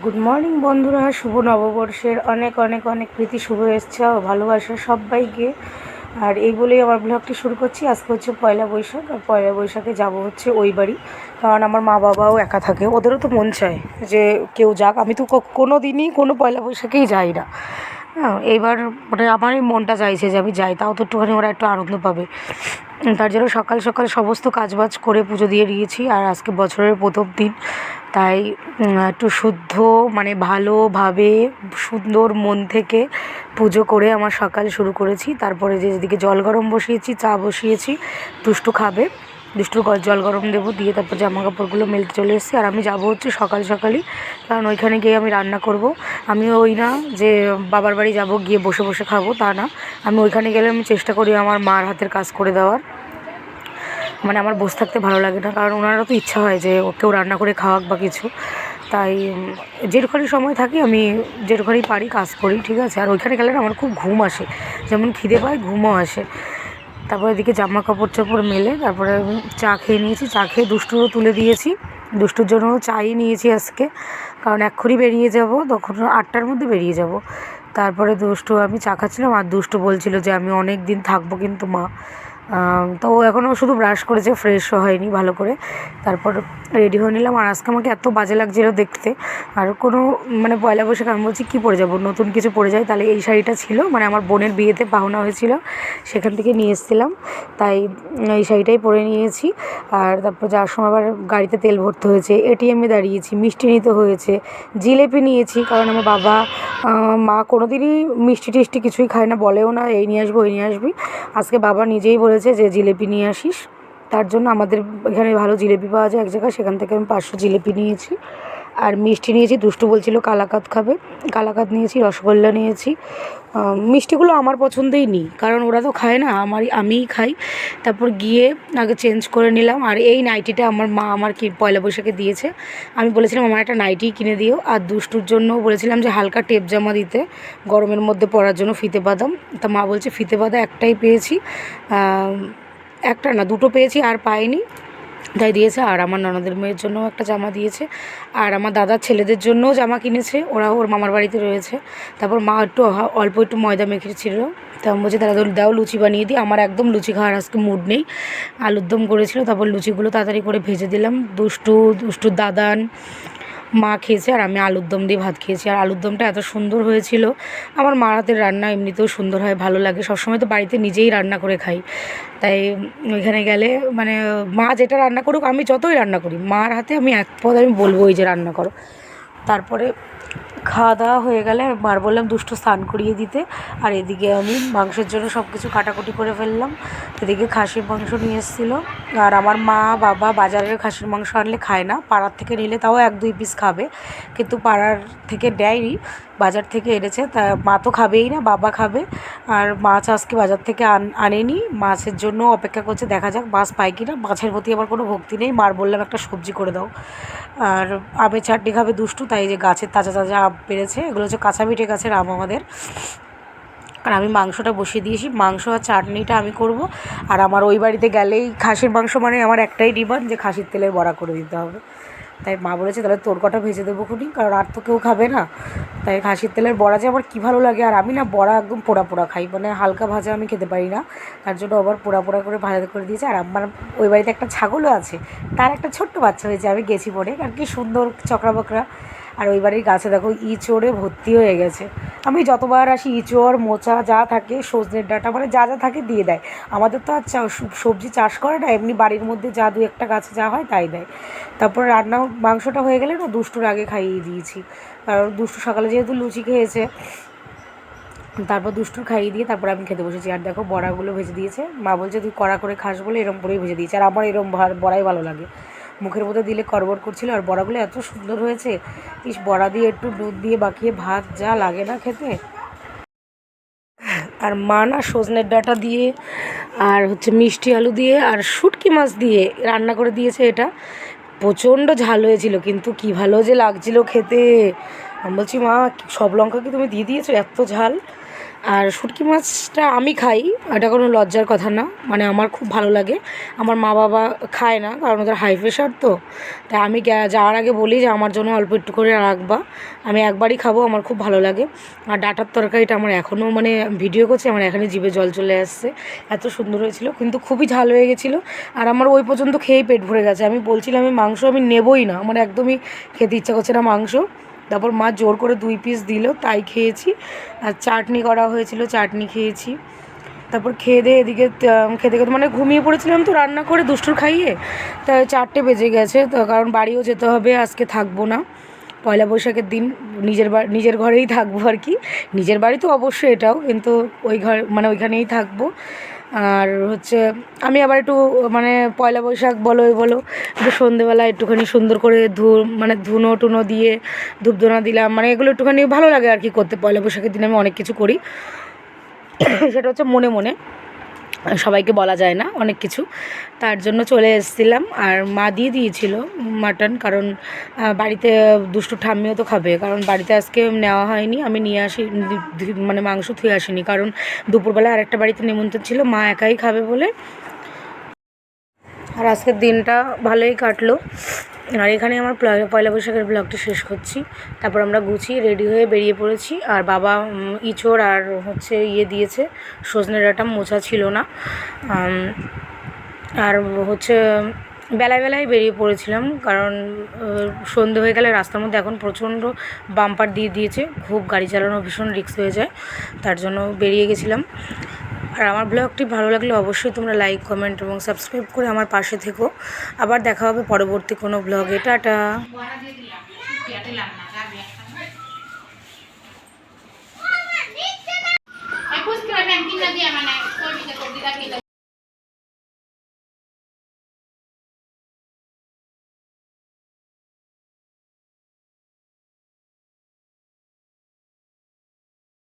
Good morning বন্ধুরা, শুভ নববর্ষের অনেক অনেক অনেক প্রীতি, শুভেচ্ছা ও ভালোবাসা সবাইকে। আর এই বলেই আমার ব্লগটি শুরু করছি। আজকে হচ্ছে পয়লা বৈশাখ, আর পয়লা বৈশাখে যাব হচ্ছে ওই বাড়ি, কারণ আমার মা বাবাও একা থাকে, ওদেরও তো মন চায় যে কেউ যাক। আমি তো কোনো দিনই কোনো পয়লা বৈশাখেই যাই না। হ্যাঁ, এইবার মানে আমারই মনটা চাইছে যে আমি যাই, তাও তো একটুখানি ওরা একটু আনন্দ পাবে। তার জন্য সকাল সকাল সমস্ত কাজবাজ করে পুজো দিয়ে দিয়েছি। আর আজকে বছরের প্রথম দিন, তাই একটু শুদ্ধ মানে ভালোভাবে সুন্দর মন থেকে পুজো করে আমার সকাল শুরু করেছি। তারপরে যেদিকে জল গরম বসিয়েছি, চা বসিয়েছি, দুষ্টু খাবে, দুষ্টুর জল গরম দেবো, দিয়ে তারপর জামা কাপড়গুলো মেলতে চলে এসেছি। আর আমি যাবো হচ্ছে সকাল সকালই, কারণ ওইখানে গিয়ে আমি রান্না করব। আমি ওই না যে বাবার বাড়ি যাব গিয়ে বসে বসে খাবো, তা না। আমি ওইখানে গেলে আমি চেষ্টা করি আমার মার হাতের কাজ করে দেওয়ার। মানে আমার বসে থাকতে ভালো লাগে না, কারণ ওনারও তো ইচ্ছা হয় যে কেউ রান্না করে খাওয়াক বা কিছু। তাই যেটুখানি সময় থাকি আমি যেটুখানি পারি কাজ করি, ঠিক আছে। আর ওইখানে গেলে না আমার খুব ঘুম আসে, যেমন খিদে পায় ঘুমও আসে। তারপরে এদিকে জামা কাপড় চাপড় মেলে তারপরে আমি চা খেয়ে নিয়েছি, চা খেয়ে দুষ্টুরও তুলে দিয়েছি। দুষ্টুর জন্য চাই নিয়েছি আজকে, কারণ এক্ষুনি বেরিয়ে যাব, তখন 8টার মধ্যে বেরিয়ে যাব। তারপরে দুষ্টু আমি চা খাচ্ছিলাম, আর দুষ্টু বলছিল যে আমি অনেক দিন থাকবো কিন্তু মা। তো ও এখনও শুধু ব্রাশ করেছে, ফ্রেশও হয়নি ভালো করে। তারপর রেডি হয়ে নিলাম। আর আজকে আমাকে এত বাজে লাগছিলো দেখতে। আর কোনো মানে পয়লা বৈশাখ আমি বলছি কী পরে যাবো, নতুন কিছু পরে যাই। তাহলে এই শাড়িটা ছিল, মানে আমার বোনের বিয়েতে পাওনা হয়েছিল, সেখান থেকে নিয়ে এসেছিলাম, তাই এই শাড়িটাই পরে নিয়েছি। আর তারপর যাওয়ার সময় আবার গাড়িতে তেল ভরতে হয়েছে, এটিএমে দাঁড়িয়েছি, মিষ্টি নিতে হয়েছে, জিলেপি নিয়েছি, কারণ আমার বাবা মা কোনো দিনই মিষ্টি টিষ্টি কিছুই খায় না, বলেও না এই নিয়ে আসবো ওই নিয়ে আসবি। আজকে বাবা নিজেই বলেছে যে জিলেপি নিয়ে আসিস। তার জন্য আমাদের এখানে ভালো জিলেপি পাওয়া যায় এক জায়গায়, সেখান থেকে আমি 500 জিলেপি নিয়েছি। আর মিষ্টি নিয়েছি, দুষ্টু বলছিল কালাকাঁদ খাবে, কালাকাঁদ নিয়েছি, রসগোল্লা নিয়েছি। মিষ্টিগুলো আমার পছন্দেই নিই, কারণ ওরা তো খায় না, আমিই খাই। তারপর গিয়ে আগে চেঞ্জ করে নিলাম। আর এই নাইটিটা আমার মা আমার কি পয়লা বৈশাখে দিয়েছে। আমি বলেছিলাম আমার একটা নাইটি কিনে দিও। আর দুষ্টুর জন্য বলেছিলাম যে হালকা টেপ জামা দিতে, গরমের মধ্যে পরার জন্য ফিতে বাদাম। তা মা বলছে ফিতে বাদা একটাই পেয়েছি, একটা না দুটো পেয়েছি, আর পাইনি, তাই দিয়েছে। আর আমার ননদের মেয়ের জন্যও একটা জামা দিয়েছে, আর আমার দাদার ছেলেদের জন্যও জামা কিনেছে, ওরা ওর মামার বাড়িতে রয়েছে। তারপর মা একটু অল্প একটু ময়দা মেখেছিল, তা আমি বলছি দাদা দাও লুচি বানিয়ে দিই, আমার একদম লুচি খাওয়ার আজকে মুড নেই। আলুর দম করেছিল, তারপর লুচিগুলো তাড়াতাড়ি করে ভেজে দিলাম। দুষ্টুর দাদান মা খেয়েছে, আর আমি আলুর দম দিয়ে ভাত খেয়েছি। আর আলুর দমটা এত সুন্দর হয়েছিল। আমার মার হাতের রান্না এমনিতেও সুন্দর হয়, ভালো লাগে। সবসময় তো বাড়িতে নিজেই রান্না করে খাই, তাই ওইখানে গেলে মানে মা যেটা রান্না করুক, আমি যতই রান্না করি মার হাতে আমি এক পদ আমি বলবো ওই যে রান্না করো। তারপরে খাওয়া দাওয়া হয়ে গেলে মার বললাম দুষ্টু স্নান করিয়ে দিতে। আর এদিকে আমি মাংসের জন্য সব কিছু কাটাকুটি করে ফেললাম। এদিকে খাসির মাংস নিয়ে এসেছিলো, আর আমার মা বাবা বাজারের খাসির মাংস আনলে খায় না, পাড়ার থেকে নিলে তাও 1-2 পিস খাবে, কিন্তু পাড়ার থেকে দেয়নি, বাজার থেকে এনেছে। তা মা তো খাবেই না, বাবা খাবে। আর মাছ আজকে বাজার থেকে আনেনি, মাছের জন্য অপেক্ষা করছে, দেখা যাক মাছ পাই কি না। মাছের প্রতি আমার কোনো ভক্তি নেই, মার বললাম একটা সবজি করে দাও। আর আমের চাটনি খাবে দুষ্টু, তাই যে গাছের তাজা তাজা আম পেড়েছে, এগুলো হচ্ছে কাঁচা মিঠে গাছের আম আমাদের। আর আমি মাংসটা বসিয়ে দিয়েছি, মাংস আর চাটনিটা আমি করব। আর আমার ওই বাড়িতে গেলেই খাসির মাংস মানে আমার একটাই ডিমান্ড যে খাসির তেলের বড়া করে দিতে হবে। তাই মা বলেছে তাহলে তোর কটা ভেজে দেবো খুনি, কারণ আর তো কেউ খাবে না। তাই খাসির তেলের বড়া যে আমার কী ভালো লাগে। আর আমি না বড়া একদম পোড়া পোড়া খাই, মানে হালকা ভাজা আমি খেতে পারি না, তার জন্য আবার পোড়া পোড়া করে ভাজা করে দিয়েছে। আর আমার ওই বাড়িতে একটা ছাগলও আছে, তার একটা ছোট্ট বাচ্চা হয়েছে, আমি গেছি পরে, আর কি সুন্দর চকরা বকরা। আর ওই বাড়ির গাছে দেখো ইঁচড়ে ভর্তি হয়ে গেছে। আমি যতবার আসি ইঁচড় মোচা যা থাকে, সজনের ডাঁটা, মানে যা যা থাকে দিয়ে দেয়। আমাদের তো আর সবজি চাষ করে না, এমনি বাড়ির মধ্যে যা দু একটা গাছে যা হয় তাই দেয়। তারপর রান্না মাংসটা হয়ে গেলে না দুষ্টুর আগে খাইয়ে দিয়েছি, কারণ দুষ্টু সকালে যেহেতু লুচি খেয়েছে। তারপর দুষ্টুর খাইয়ে দিয়ে তারপর আমি খেতে বসেছি। আর দেখো বড়াগুলো ভেজে দিয়েছে, মা বলছে তুই কড়া করে খাস বলে এরম করেই ভেজে দিয়েছে। আর আমার এরম বড়াই ভালো লাগে, মুখের মধ্যে দিলে করবর করছিল। আর বড়াগুলো এত সুন্দর হয়েছে, ইস বড়া দিয়ে একটু দুধ দিয়ে মাখিয়ে ভাত যা লাগে না খেতে। আর মা না সজনের ডাঁটা দিয়ে আর হচ্ছে মিষ্টি আলু দিয়ে আর শুটকি মাছ দিয়ে রান্না করে দিয়েছে। এটা প্রচণ্ড ঝাল হয়েছিল, কিন্তু কী ভালো যে লাগছিল খেতে। আমি বলছি মা সব লঙ্কা কি তুমি দিয়ে দিয়েছো, এত ঝাল। আর শুটকি মাছটা আমি খাই, এটা কোনো লজ্জার কথা না, মানে আমার খুব ভালো লাগে। আমার মা বাবা খায় না, কারণ ওদের হাই প্রেশার তো। তাই আমি যাওয়ার আগে বলি যে আমার জন্য অল্প একটু করে রাখবা, আমি একবারই খাবো, আমার খুব ভালো লাগে। আর ডাঁটার তরকারিটা আমার এখনও মানে ভিডিও করছি, আমার এখানে জিভে জল চলে আসছে, এত সুন্দর হয়েছিল, কিন্তু খুবই ঝাল হয়ে গেছিলো। আর আমার ওই পর্যন্ত খেয়েই পেট ভরে গেছে, আমি বলছিলাম আমি মাংস আমি নেবই না, আমার একদমই খেতে ইচ্ছা করছে না মাংস। তারপর মা জোর করে 2 পিস দিল, তাই খেয়েছি। আর চাটনি করা হয়েছিল, চাটনি খেয়েছি। তারপর খেয়ে দিয়ে এদিকে খেতে খেতে মানে ঘুমিয়ে পড়েছিলাম তো রান্না করে দুষ্টুর খাইয়ে, তাই 4টে বেজে গেছে তো, কারণ বাড়িও যেতে হবে, আজকে থাকবো না। পয়লা বৈশাখের দিন নিজের ঘরেই থাকবো আর কি। নিজের বাড়ি তো অবশ্যই এটাও, কিন্তু ওই ঘর মানে ওইখানেই থাকবো। আর হচ্ছে আমি আবার একটু মানে পয়লা বৈশাখ বলো একটু সন্ধেবেলা একটুখানি সুন্দর করে মানে ধুনো টুনো দিয়ে ধূপধুনা দিলাম, মানে এগুলো একটুখানি ভালো লাগে আর কি করতে। পয়লা বৈশাখের দিন আমি অনেক কিছু করি, সেটা হচ্ছে মনে মনে, সবাইকে বলা যায় না অনেক কিছু। তার জন্য চলে এসেছিলাম। আর মা দিয়ে দিয়েছিল মাটন, কারণ বাড়িতে দুষ্টু ঠাম্মিও তো খাবে, কারণ বাড়িতে আজকে নেওয়া হয়নি, আমি নিয়ে আসি মানে মাংস থুয়ে আসিনি, কারণ দুপুরবেলা আরেকটা বাড়িতে নিমন্ত্রণ ছিল, মা একাই খাবে বলে। আর আজকের দিনটা ভালোই কাটলো। আর এখানে আমার পয়লা বৈশাখের ব্লগটি শেষ করছি। তারপর আমরা গুছিয়ে রেডি হয়ে বেরিয়ে পড়েছি। আর বাবা ইঁচড় আর হচ্ছে দিয়েছে, সজনে ডাঁটা মোছা ছিল না। আর হচ্ছে বেলায় বেরিয়ে পড়েছিলাম, কারণ সন্ধে হয়ে গেলে রাস্তার মধ্যে এখন প্রচণ্ড বাম্পার দিয়ে দিয়েছে, খুব গাড়ি চালানো ভীষণ রিস্ক হয়ে যায়, তার জন্য বেরিয়ে গেছিলাম। আর আমার ব্লগটি ভালো লাগলে অবশ্যই তোমরা লাইক কমেন্ট এবং সাবস্ক্রাইব করে আমার পাশে থেকো। আবার দেখা হবে পরবর্তী কোনো ব্লগে। টাটা।